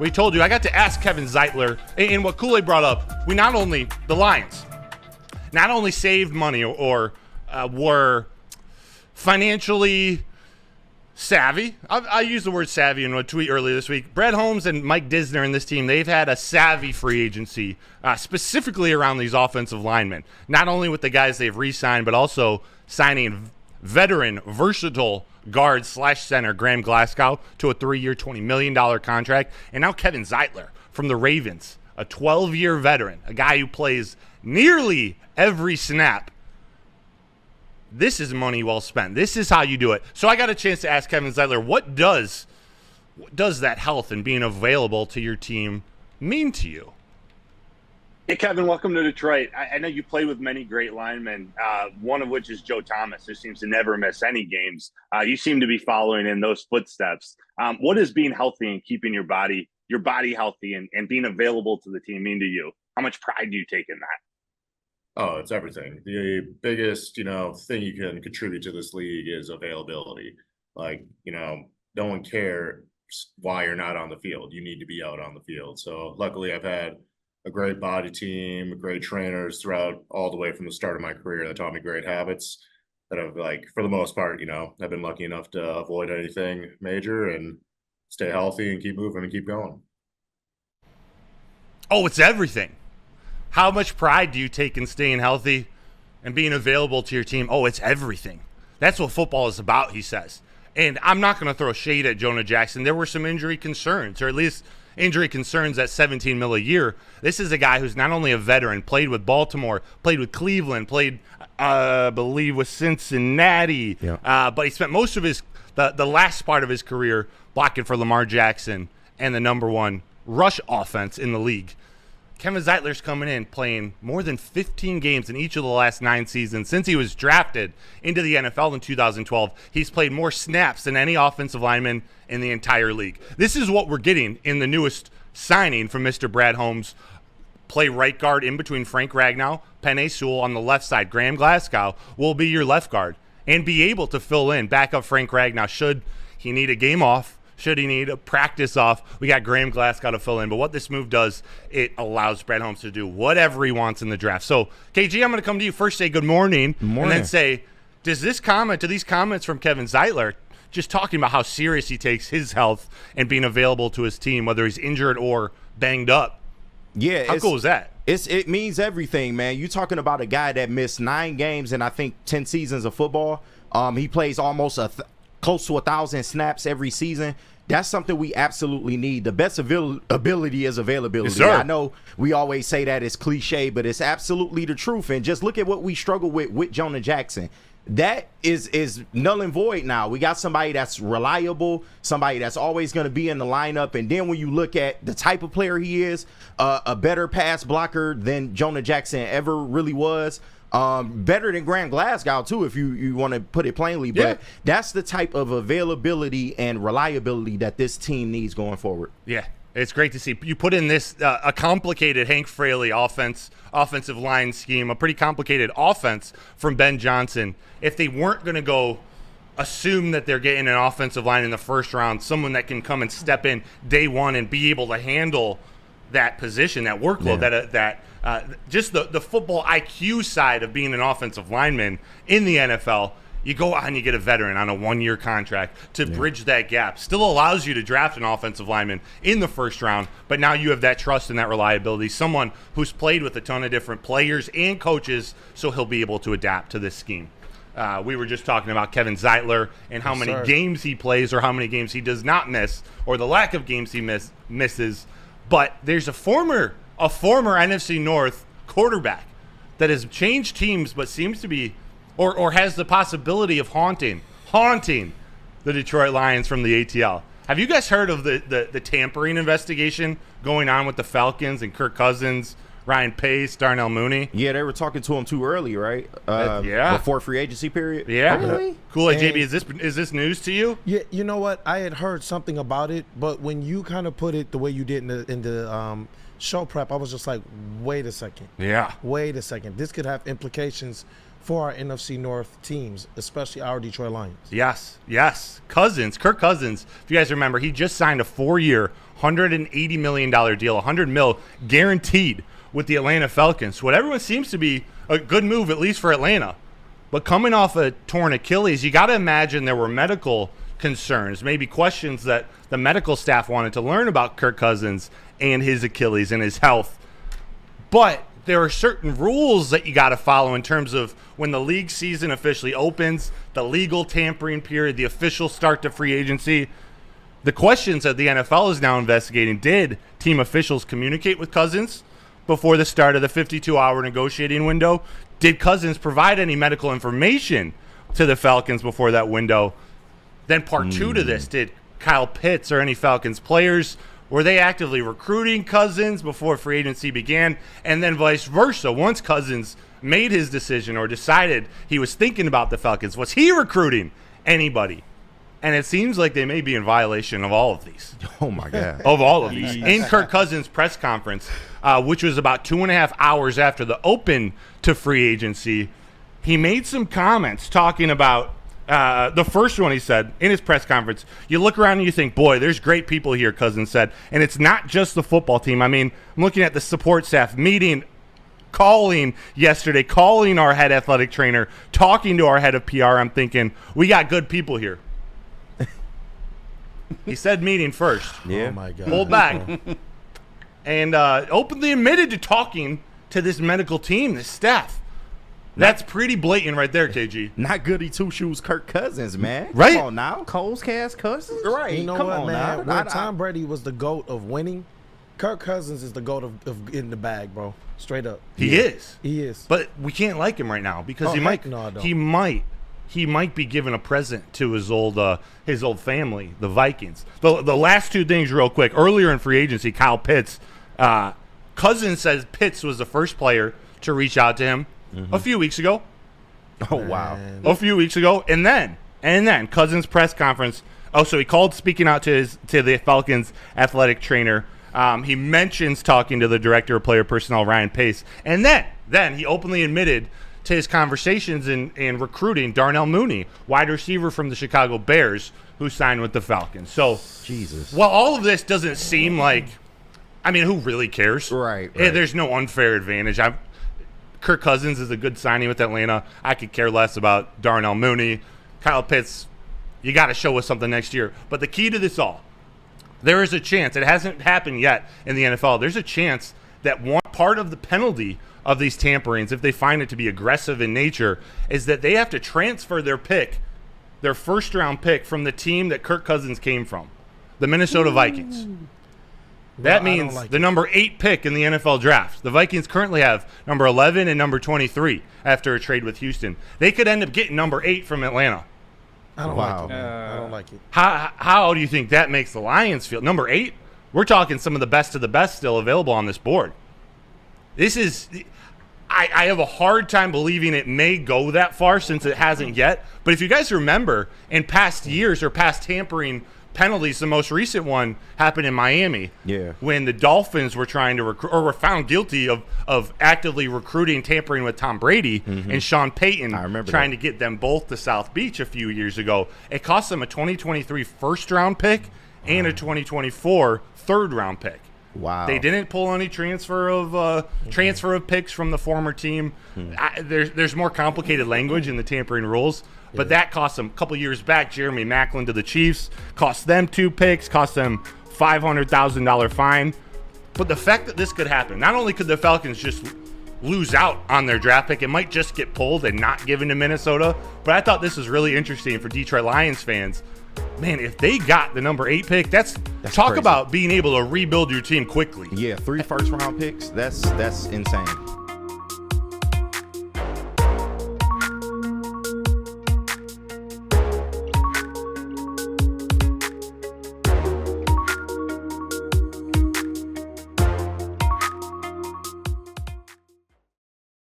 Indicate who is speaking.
Speaker 1: We told you, I got to ask Kevin Zeitler, and what Kool-Aid brought up, the Lions, not only saved money or were financially savvy. I used the word savvy in a tweet earlier this week. Brad Holmes and Mike Disner and this team, they've had a savvy free agency, specifically around these offensive linemen. Not only with the guys they've re-signed, but also signing veteran, versatile guard / center Graham Glasgow to a 3-year, $20 million contract. And now Kevin Zeitler from the Ravens, a 12-year veteran, a guy who plays nearly every snap. This is money well spent. This is how you do it. So I got a chance to ask Kevin Zeitler, what does that health and being available to your team mean to you?
Speaker 2: Hey, Kevin, welcome to Detroit. I know you play with many great linemen, one of which is Joe Thomas, who seems to never miss any games. You seem to be following in those footsteps. What does being healthy and keeping your body healthy and being available to the team mean to you? How much pride do you take in that?
Speaker 3: Oh, it's everything. The biggest, thing you can contribute to this league is availability. No one cares why you're not on the field. You need to be out on the field. So luckily I've had a great body team, great trainers throughout all the way from the start of my career that taught me great habits that have, for the most part, I've been lucky enough to avoid anything major and stay healthy and keep moving and keep going.
Speaker 1: Oh, it's everything. How much pride do you take in staying healthy and being available to your team? Oh, it's everything. That's what football is about, he says. And I'm not going to throw shade at Jonah Jackson. There were some injury concerns, or at least injury concerns at $17 million a year. This is a guy who's not only a veteran, played with Baltimore, played with Cleveland, played, I believe, with Cincinnati. Yeah. But he spent most of the last part of his career blocking for Lamar Jackson and the number one rush offense in the league. Kevin Zeitler's coming in playing more than 15 games in each of the last 9 seasons. Since he was drafted into the NFL in 2012, he's played more snaps than any offensive lineman in the entire league. This is what we're getting in the newest signing from Mr. Brad Holmes. Play right guard in between Frank Ragnow, Penei Sewell on the left side. Graham Glasgow will be your left guard and be able to fill in, back up Frank Ragnow should he need a game off. Should he need a practice off, we got Graham Glasgow to fill in. But what this move does, it allows Brad Holmes to do whatever he wants in the draft. So, KG, I'm going to come to you first, say good morning.
Speaker 4: Good morning.
Speaker 1: And then say, do these comments from Kevin Zeitler, just talking about how serious he takes his health and being available to his team, whether he's injured or banged up.
Speaker 4: Yeah.
Speaker 1: How cool is that?
Speaker 4: It means everything, man. You're talking about a guy that missed 9 games and I think 10 seasons of football. He plays almost close to 1,000 snaps every season. That's something we absolutely need. The best ability is availability.
Speaker 1: Yes,
Speaker 4: I know we always say that it's cliche, but it's absolutely the truth. And just look at what we struggle with Jonah Jackson. That is null and void now. We got somebody that's reliable, somebody that's always going to be in the lineup. And then when you look at the type of player he is, a better pass blocker than Jonah Jackson ever really was. Better than Graham Glasgow, too, if you want to put it plainly. But that's the type of availability and reliability that this team needs going forward.
Speaker 1: Yeah, it's great to see. You put in this a complicated Hank Fraley offensive line scheme, a pretty complicated offense from Ben Johnson. If they weren't going to go assume that they're getting an offensive line in the first round, someone that can come and step in day one and be able to handle that position, that workload, just the football IQ side of being an offensive lineman in the NFL, you go out and you get a veteran on a 1-year contract to bridge that gap. Still allows you to draft an offensive lineman in the first round, but now you have that trust and that reliability, someone who's played with a ton of different players and coaches, so he'll be able to adapt to this scheme. We were just talking about Kevin Zeitler and how many games he plays or how many games he does not miss or the lack of games he misses. But there's a former NFC North quarterback that has changed teams but seems to be or has the possibility of haunting the Detroit Lions from the ATL. Have you guys heard of the tampering investigation going on with the Falcons and Kirk Cousins, Ryan Pace, Darnell Mooney?
Speaker 4: Yeah, they were talking to him too early, right? Before free agency period.
Speaker 1: Yeah.
Speaker 4: Oh, really?
Speaker 1: Kool-Aid JB, is this news to you?
Speaker 5: Yeah, you know what? I had heard something about it, but when you kind of put it the way you did in the show prep, I was just like, wait a second.
Speaker 1: Yeah.
Speaker 5: Wait a second. This could have implications for our NFC North teams, especially our Detroit Lions.
Speaker 1: Yes. Kirk Cousins, if you guys remember, he just signed a 4-year, $180 million deal, $100 million guaranteed with the Atlanta Falcons. What everyone seems to be a good move, at least for Atlanta. But coming off a torn Achilles, you got to imagine there were medical concerns, maybe questions that the medical staff wanted to learn about Kirk Cousins and his Achilles and his health. But there are certain rules that you got to follow in terms of when the league season officially opens, the legal tampering period, the official start to free agency. The questions that the NFL is now investigating: did team officials communicate with Cousins before the start of the 52-hour negotiating window? Did Cousins provide any medical information to the Falcons before that window? Then part two to this: did Kyle Pitts or any Falcons players, were they actively recruiting Cousins before free agency began? And then vice versa, once Cousins made his decision or decided he was thinking about the Falcons, was he recruiting anybody? And it seems like they may be in violation of all of these.
Speaker 4: Oh, my God.
Speaker 1: Of all of these. In Kirk Cousins' press conference, which was about 2.5 hours after the open to free agency, he made some comments talking about the first one. He said in his press conference, you look around and you think, boy, there's great people here, Cousins said. And it's not just the football team. I mean, I'm looking at the support staff meeting, calling our head athletic trainer, talking to our head of PR. I'm thinking, we got good people here. He said meeting first.
Speaker 4: Yeah.
Speaker 5: Oh, my God.
Speaker 1: Hold back. And openly admitted to talking to this medical team, this staff. That's pretty blatant right there, KG.
Speaker 4: Not goody two-shoes Kirk Cousins, man.
Speaker 1: Right?
Speaker 4: Come on now.
Speaker 6: Coles cast Cousins?
Speaker 4: Right.
Speaker 5: You know
Speaker 4: Come
Speaker 5: what,
Speaker 4: on
Speaker 5: man?
Speaker 4: now.
Speaker 5: When Tom Brady was the GOAT of winning, Kirk Cousins is the GOAT of getting the bag, bro. Straight up.
Speaker 1: He is.
Speaker 5: He is.
Speaker 1: But we can't like him right now because
Speaker 5: Oh,
Speaker 1: he
Speaker 5: heck
Speaker 1: might
Speaker 5: no, I don't.
Speaker 1: he might be giving a present to his old family, the Vikings. The last two things real quick. Earlier in free agency, Kyle Pitts, Cousins says Pitts was the first player to reach out to him a few weeks ago.
Speaker 4: Oh, wow.
Speaker 5: Man.
Speaker 1: A few weeks ago. And then Cousins' press conference. Oh, so he called speaking out to the Falcons athletic trainer. He mentions talking to the director of player personnel, Ryan Pace. And then he openly admitted to his conversations in recruiting Darnell Mooney, wide receiver from the Chicago Bears, who signed with the Falcons. So,
Speaker 4: Jesus.
Speaker 1: while all of this doesn't seem like, I mean, who really cares?
Speaker 4: Right.
Speaker 1: There's no unfair advantage. Kirk Cousins is a good signing with Atlanta. I could care less about Darnell Mooney. Kyle Pitts, you got to show us something next year. But the key to this all, there is a chance, it hasn't happened yet in the NFL, there's a chance that one part of the penalty of these tamperings, if they find it to be aggressive in nature, is that they have to transfer their first-round pick from the team that Kirk Cousins came from, the Minnesota Vikings. That
Speaker 5: Well, I don't
Speaker 1: means
Speaker 5: like
Speaker 1: the
Speaker 5: it.
Speaker 1: number 8 pick in the NFL draft. The Vikings currently have number 11 and number 23 after a trade with Houston. They could end up getting number 8 from Atlanta.
Speaker 5: I don't
Speaker 4: Wow.
Speaker 5: like it, man. I don't like it.
Speaker 1: How do you think that makes the Lions feel? Number 8? We're talking some of the best of the best still available on this board. This is... I have a hard time believing it may go that far since it hasn't yet. But if you guys remember, in past years or past tampering penalties, the most recent one happened in Miami.
Speaker 4: Yeah.
Speaker 1: When the Dolphins were trying to recruit, or were found guilty of actively recruiting, tampering with Tom Brady and Sean Payton,
Speaker 4: I remember
Speaker 1: trying
Speaker 4: that.
Speaker 1: to get them both to South Beach a few years ago. It cost them a 2023 first-round pick and a 2024 third-round pick.
Speaker 4: Wow.
Speaker 1: They didn't pull any transfer of picks from the former team. There's more complicated language in the tampering rules, but that cost them a couple years back. Jeremy Maclin to the Chiefs cost them 2 picks, cost them $500,000 fine. But the fact that this could happen, not only could the Falcons just lose out on their draft pick, it might just get pulled and not given to Minnesota. But I thought this was really interesting for Detroit Lions fans. Man, if they got the number 8 pick, that's talk
Speaker 4: crazy.
Speaker 1: about being able to rebuild your team quickly.
Speaker 4: Yeah, 3 first-round picks. That's insane.